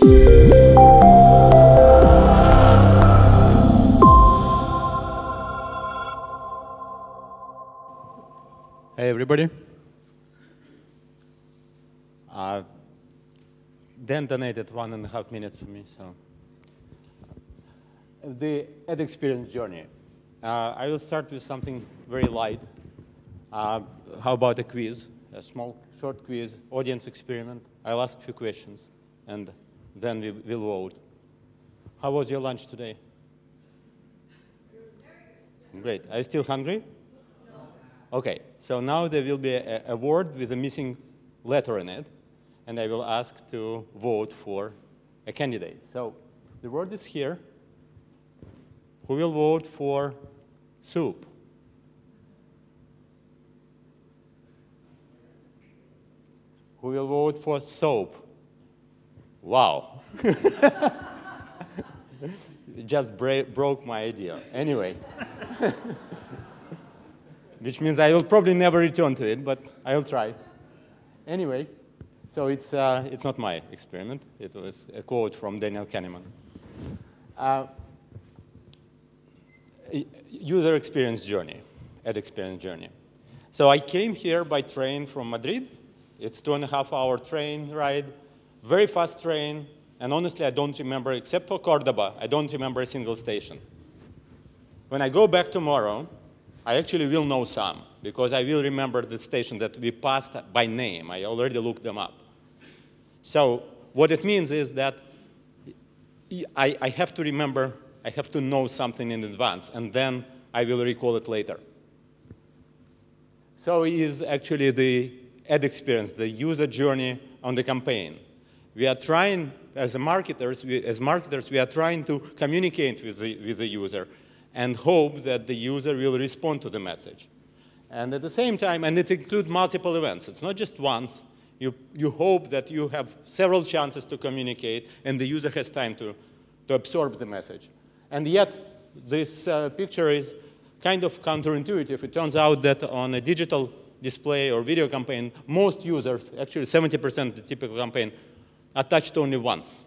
Hey, everybody. Dan donated 1.5 minutes for me, so. The ad experience journey. I will start with something very light. How about a quiz, a small, short quiz, audience experiment? I'll ask a few questions, and then we will vote. How was your lunch today? Great. Are you still hungry? OK, so now there will be a word with a missing letter in it, and I will ask to vote for a candidate. So the word is here. Who will vote for soup? Who will vote for soap? Wow. You just broke my idea. Anyway. Which means I will probably never return to it, but I'll try. Anyway, so it's not my experiment. It was a quote from Daniel Kahneman. User experience journey, ad experience journey. So I came here by train from Madrid. It's 2.5-hour train ride, very fast train. And honestly, I don't remember, except for Cordoba, I don't remember a single station. When I go back tomorrow, I actually will know some, because I will remember the station that we passed by name. I already looked them up. So what it means is that I have to remember, I have to know something in advance, and then I will recall it later. So it is actually the ad experience, the user journey on the campaign. We are trying, as marketers, we are trying to communicate with the user and hope that the user will respond to the message. And at the same time, and it includes multiple events. It's not just once. You hope that you have several chances to communicate, and the user has time to absorb the message. And yet, this picture is kind of counterintuitive. It turns out that on a digital display or video campaign, most users, actually 70% of the typical campaign, are touched only once.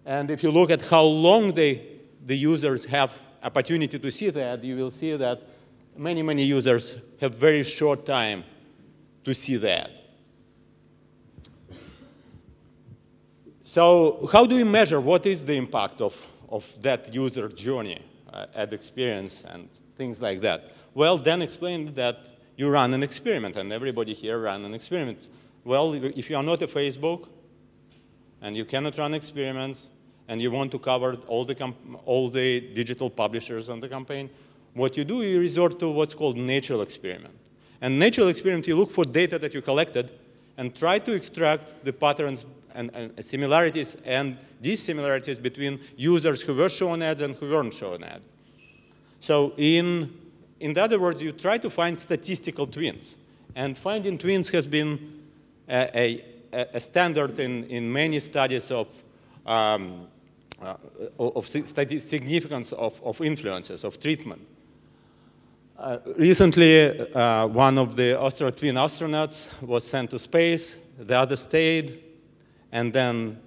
And if you look at how long the users have opportunity to see the ad, you will see that many, many users have very short time to see the ad. So how do we measure what is the impact of that user journey, ad experience, and things like that? Well, Dan explained that you run an experiment, and everybody here ran an experiment. Well, if you are not a Facebook, and you cannot run experiments, and you want to cover all the digital publishers on the campaign, what you do, you resort to what's called natural experiment. And natural experiment, you look for data that you collected and try to extract the patterns and similarities and dissimilarities between users who were shown ads and who weren't shown ads. So in other words, you try to find statistical twins. And finding twins has been a standard in many studies of significance of influences, of treatment. Recently, one of the twin astronauts was sent to space. The other stayed. And then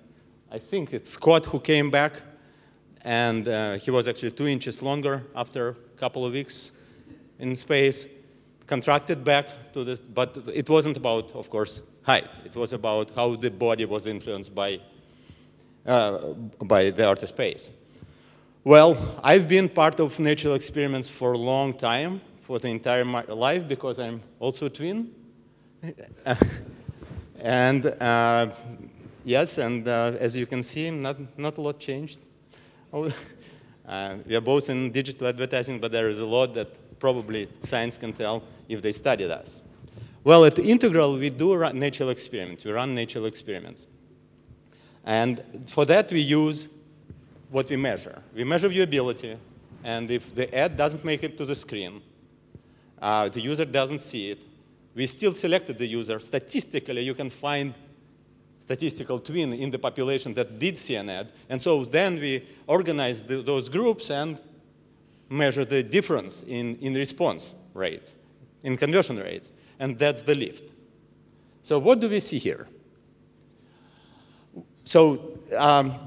I think it's Scott who came back. And he was actually 2 inches longer after a couple of weeks in space, contracted back to this. But it wasn't about, of course, height. It was about how the body was influenced by the outer space. Well, I've been part of natural experiments for a long time, for the entire life, because I'm also a twin. And yes, and as you can see, not a lot changed. We are both in digital advertising, but there is a lot that probably science can tell if they studied us. Well, at Integral, we do run natural experiments. We run natural experiments. And for that, we use what we measure. We measure viewability. And if the ad doesn't make it to the screen, the user doesn't see it, we still selected the user. Statistically, you can find statistical twin in the population that did see an ad. And so then we organize those groups and measure the difference in response rates, in conversion rates. And that's the lift. So what do we see here? So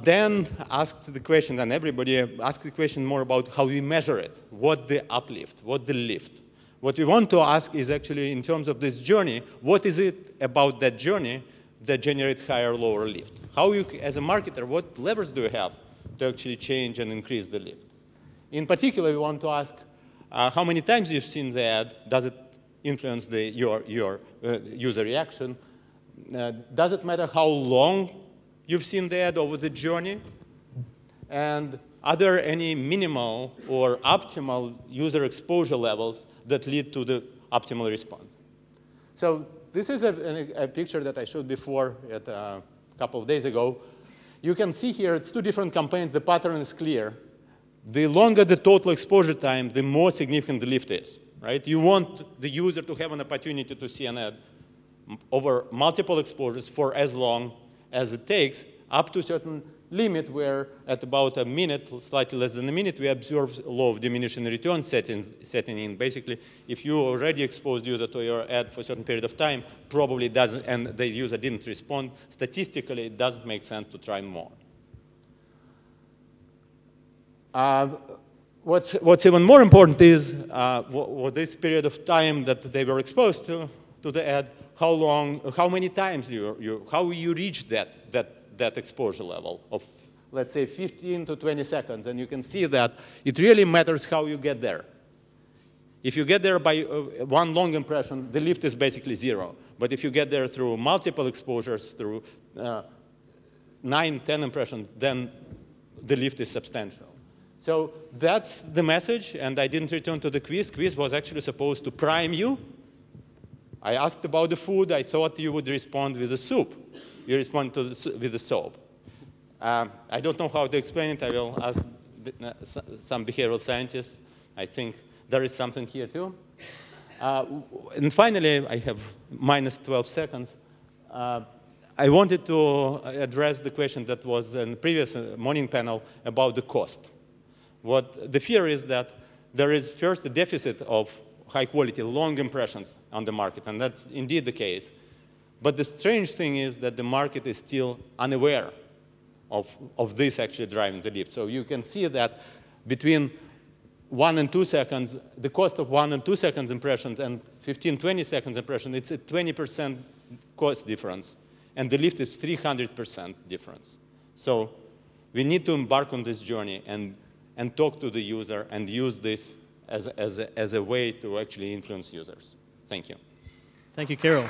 then asked the question, and everybody asked the question more about how we measure it, what the uplift, what the lift. What we want to ask is actually in terms of this journey, what is it about that journey that generates higher or lower lift? How you, as a marketer, what levers do you have to actually change and increase the lift? In particular, we want to ask how many times you've seen the ad, does it influence your user reaction? Does it matter how long you've seen the ad over the journey? And are there any minimal or optimal user exposure levels that lead to the optimal response? So this is a picture that I showed before a couple of days ago. You can see here it's two different campaigns. The pattern is clear. The longer the total exposure time, the more significant the lift is. Right? You want the user to have an opportunity to see an ad over multiple exposures for as long as it takes, up to a certain limit where at about a minute, slightly less than a minute, we observe law of diminishing returns setting in. Basically, if you already exposed user to your ad for a certain period of time, probably doesn't, and the user didn't respond, statistically, it doesn't make sense to try more. What's even more important is what this period of time that they were exposed to the ad, how long, how many times how you reach that exposure level of, let's say, 15 to 20 seconds. And you can see that it really matters how you get there. If you get there by one long impression, the lift is basically 0. But if you get there through multiple exposures, through 9, 10 impressions, then the lift is substantial. So that's the message, and I didn't return to the quiz. Quiz was actually supposed to prime you. I asked about the food. I thought you would respond with the soup. You respond with the soap. I don't know how to explain it. I will ask some behavioral scientists. I think there is something here too. And finally, I have minus 12 seconds. I wanted to address the question that was in the previous morning panel about the cost. What the fear is that there is first a deficit of high-quality, long impressions on the market, and that's indeed the case. But the strange thing is that the market is still unaware of this actually driving the lift. So you can see that between 1 and 2 seconds, the cost of 1 and 2 seconds impressions and 15, 20 seconds impression, it's a 20% cost difference. And the lift is 300% difference. So we need to embark on this journey and talk to the user and use this as a way to actually influence users. Thank you. Thank you, Kiril.